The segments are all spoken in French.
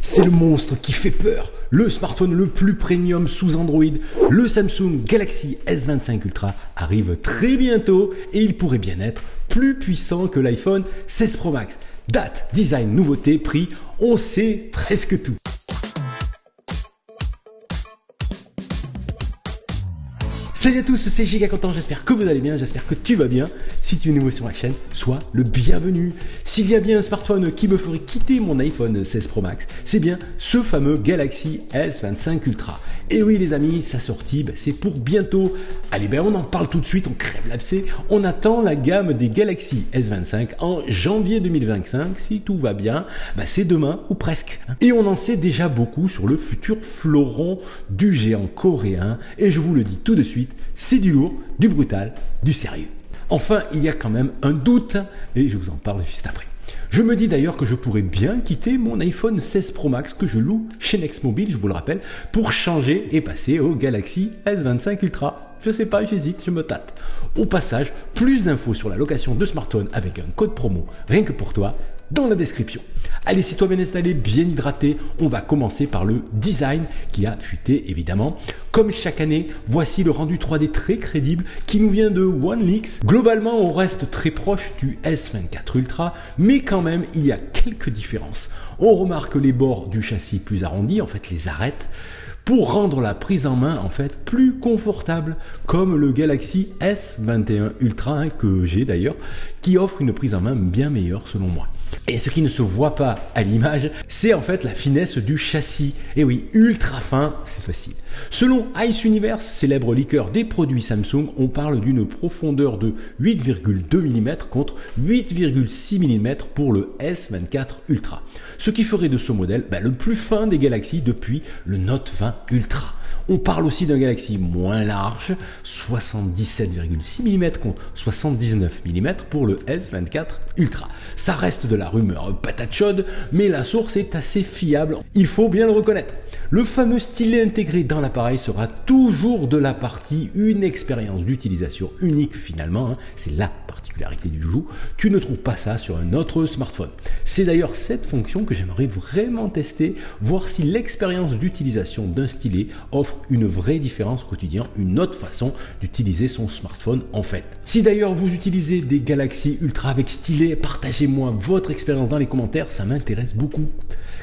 C'est le monstre qui fait peur. Le smartphone le plus premium sous Android, le Samsung Galaxy S25 Ultra, arrive très bientôt et il pourrait bien être plus puissant que l'iPhone 16 Pro Max. Date, design, nouveauté, prix, on sait presque tout. Salut à tous, c'est Giga Content, j'espère que vous allez bien, j'espère que tu vas bien. Si tu es nouveau sur la chaîne, sois le bienvenu. S'il y a bien un smartphone qui me ferait quitter mon iPhone 16 Pro Max, c'est bien ce fameux Galaxy S25 Ultra. Et oui les amis, sa sortie, c'est pour bientôt. Allez, on en parle tout de suite, on crève l'abcès. On attend la gamme des Galaxy S25 en janvier 2025. Si tout va bien, c'est demain ou presque. Et on en sait déjà beaucoup sur le futur fleuron du géant coréen. Et je vous le dis tout de suite, c'est du lourd, du brutal, du sérieux. Enfin, il y a quand même un doute et je vous en parle juste après. Je me dis d'ailleurs que je pourrais bien quitter mon iPhone 16 Pro Max que je loue chez Nextmobile, je vous le rappelle, pour changer et passer au Galaxy S25 Ultra. Je sais pas, j'hésite, je me tâte. Au passage, plus d'infos sur la location de smartphone avec un code promo, rien que pour toi, dans la description. Allez, si toi bien installé, bien hydraté, on va commencer par le design qui a fuité évidemment. Comme chaque année, voici le rendu 3D très crédible qui nous vient de OneLeaks. Globalement, on reste très proche du S24 Ultra, mais quand même, il y a quelques différences. On remarque les bords du châssis plus arrondis, en fait les arêtes, pour rendre la prise en main en fait plus confortable, comme le Galaxy S21 Ultra que j'ai d'ailleurs, qui offre une prise en main bien meilleure selon moi. Et ce qui ne se voit pas à l'image, c'est en fait la finesse du châssis. Et oui, ultra fin, c'est facile. Selon Ice Universe, célèbre leaker des produits Samsung, on parle d'une profondeur de 8,2 mm contre 8,6 mm pour le S24 Ultra. Ce qui ferait de ce modèle le plus fin des Galaxy depuis le Note 20 Ultra. On parle aussi d'un Galaxy moins large, 77,6 mm contre 79 mm pour le S24 Ultra. Ça reste de la rumeur patate chaude, mais la source est assez fiable, il faut bien le reconnaître. Le fameux stylet intégré dans l'appareil sera toujours de la partie une expérience d'utilisation unique finalement, c'est la particularité du joujou, tu ne trouves pas ça sur un autre smartphone. C'est d'ailleurs cette fonction que j'aimerais vraiment tester, voir si l'expérience d'utilisation d'un stylet offre une vraie différence au quotidien, une autre façon d'utiliser son smartphone en fait. Si d'ailleurs vous utilisez des Galaxy Ultra avec stylet, partagez-moi votre expérience dans les commentaires, ça m'intéresse beaucoup.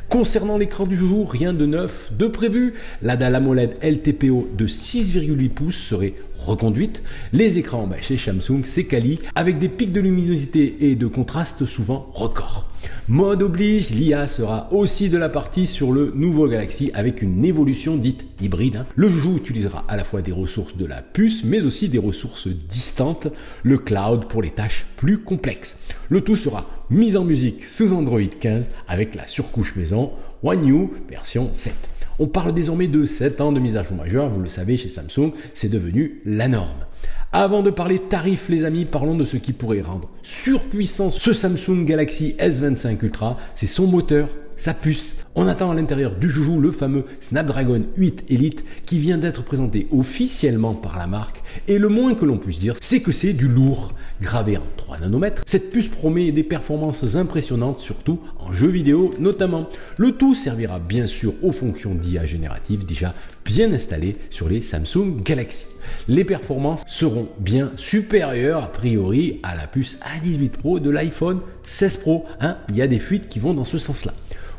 Concernant l'écran du joujou, rien de neuf de prévu. La dalle AMOLED LTPO de 6,8 pouces serait reconduite. Les écrans chez Samsung, c'est quali, avec des pics de luminosité et de contraste souvent records. Mode oblige, l'IA sera aussi de la partie sur le nouveau Galaxy avec une évolution dite hybride. Le joujou utilisera à la fois des ressources de la puce mais aussi des ressources distantes, le cloud pour les tâches plus complexes. Le tout sera mis en musique sous Android 15 avec la surcouche maison One UI version 7. On parle désormais de 7 ans de mise à jour majeure, vous le savez chez Samsung, c'est devenu la norme. Avant de parler tarifs les amis, parlons de ce qui pourrait rendre surpuissant ce Samsung Galaxy S25 Ultra, c'est son moteur, sa puce. On attend à l'intérieur du joujou le fameux Snapdragon 8 Elite qui vient d'être présenté officiellement par la marque et le moins que l'on puisse dire c'est que c'est du lourd. Gravé en 3 nanomètres, cette puce promet des performances impressionnantes surtout en jeux vidéo notamment. Le tout servira bien sûr aux fonctions d'IA générative déjà bien installées sur les Samsung Galaxy. Les performances seront bien supérieures a priori à la puce A18 Pro de l'iPhone 16 Pro. Il y a des fuites qui vont dans ce sens-là.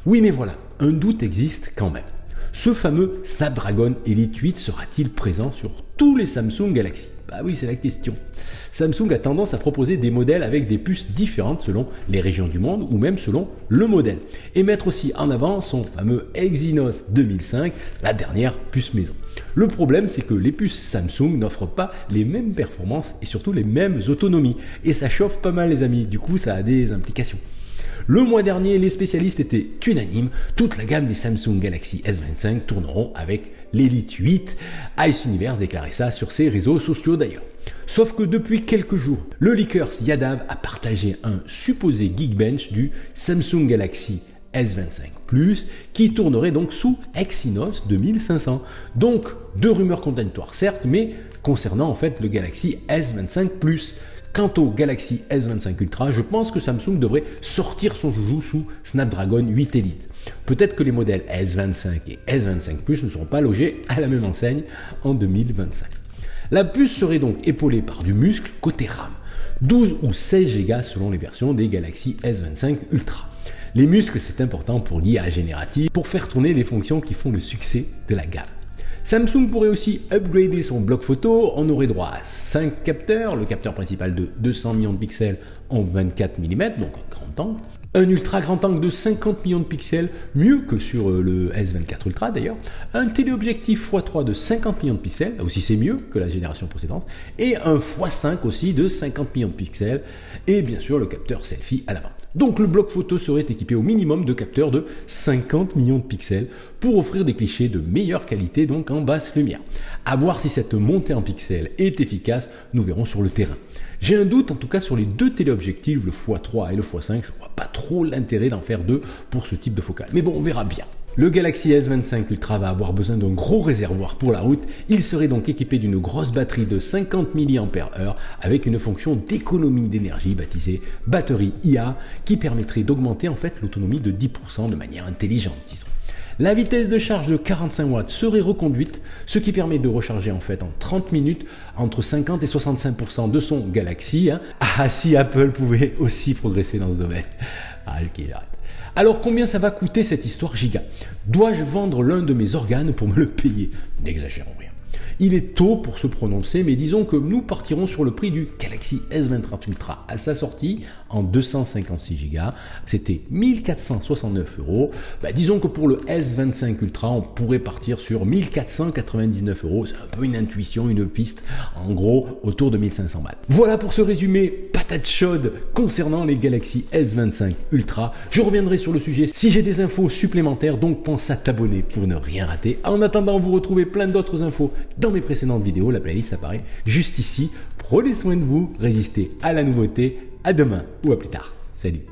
Oui mais voilà, un doute existe quand même. Ce fameux Snapdragon Elite 8 sera-t-il présent sur tous les Samsung Galaxy? Oui, c'est la question. Samsung a tendance à proposer des modèles avec des puces différentes selon les régions du monde ou même selon le modèle. Et mettre aussi en avant son fameux Exynos 2005, la dernière puce maison. Le problème, c'est que les puces Samsung n'offrent pas les mêmes performances et surtout les mêmes autonomies. Et ça chauffe pas mal les amis, du coup ça a des implications. Le mois dernier, les spécialistes étaient unanimes, toute la gamme des Samsung Galaxy S25 tourneront avec l'Elite 8. Ice Universe déclarait ça sur ses réseaux sociaux d'ailleurs. Sauf que depuis quelques jours, le leaker Yadav a partagé un supposé Geekbench du Samsung Galaxy S25 Plus qui tournerait donc sous Exynos 2500. Donc deux rumeurs contradictoires certes, mais concernant en fait le Galaxy S25 Plus. Quant au Galaxy S25 Ultra, je pense que Samsung devrait sortir son joujou sous Snapdragon 8 Elite. Peut-être que les modèles S25 et S25 Plus ne seront pas logés à la même enseigne en 2025. La puce serait donc épaulée par du muscle côté RAM, 12 ou 16 Go selon les versions des Galaxy S25 Ultra. Les muscles, c'est important pour l'IA générative, pour faire tourner les fonctions qui font le succès de la gamme. Samsung pourrait aussi upgrader son bloc photo, on aurait droit à 5 capteurs, le capteur principal de 200 millions de pixels en 24 mm, donc un grand angle, un ultra grand angle de 50 millions de pixels, mieux que sur le S24 Ultra d'ailleurs, un téléobjectif x3 de 50 millions de pixels, là aussi c'est mieux que la génération précédente, et un x5 aussi de 50 millions de pixels, et bien sûr le capteur selfie à l'avant. Donc le bloc photo serait équipé au minimum de capteurs de 50 millions de pixels pour offrir des clichés de meilleure qualité, donc en basse lumière. À voir si cette montée en pixels est efficace, nous verrons sur le terrain. J'ai un doute en tout cas sur les deux téléobjectifs, le x3 et le x5, je ne vois pas trop l'intérêt d'en faire deux pour ce type de focale. Mais bon, on verra bien. Le Galaxy S25 Ultra va avoir besoin d'un gros réservoir pour la route. Il serait donc équipé d'une grosse batterie de 50 mAh avec une fonction d'économie d'énergie baptisée batterie IA qui permettrait d'augmenter en fait l'autonomie de 10% de manière intelligente, disons. La vitesse de charge de 45 watts serait reconduite, ce qui permet de recharger en fait en 30 minutes entre 50 et 65% de son Galaxy. Ah, si Apple pouvait aussi progresser dans ce domaine. Ah, ok, j'arrête. Alors combien ça va coûter cette histoire giga? Dois-je vendre l'un de mes organes pour me le payer? N'exagérons rien. Il est tôt pour se prononcer, mais disons que nous partirons sur le prix du Galaxy S23 Ultra à sa sortie en 256 Go. C'était 1469 €. Disons que pour le S25 Ultra, on pourrait partir sur 1499 €. C'est un peu une intuition, une piste. En gros, autour de 1500 balles. Voilà pour ce résumé patate chaude concernant les Galaxy S25 Ultra. Je reviendrai sur le sujet si j'ai des infos supplémentaires, donc pense à t'abonner pour ne rien rater. En attendant, vous retrouvez plein d'autres infos dans mes précédentes vidéos, la playlist apparaît juste ici. Prenez soin de vous, résistez à la nouveauté. À demain ou à plus tard. Salut.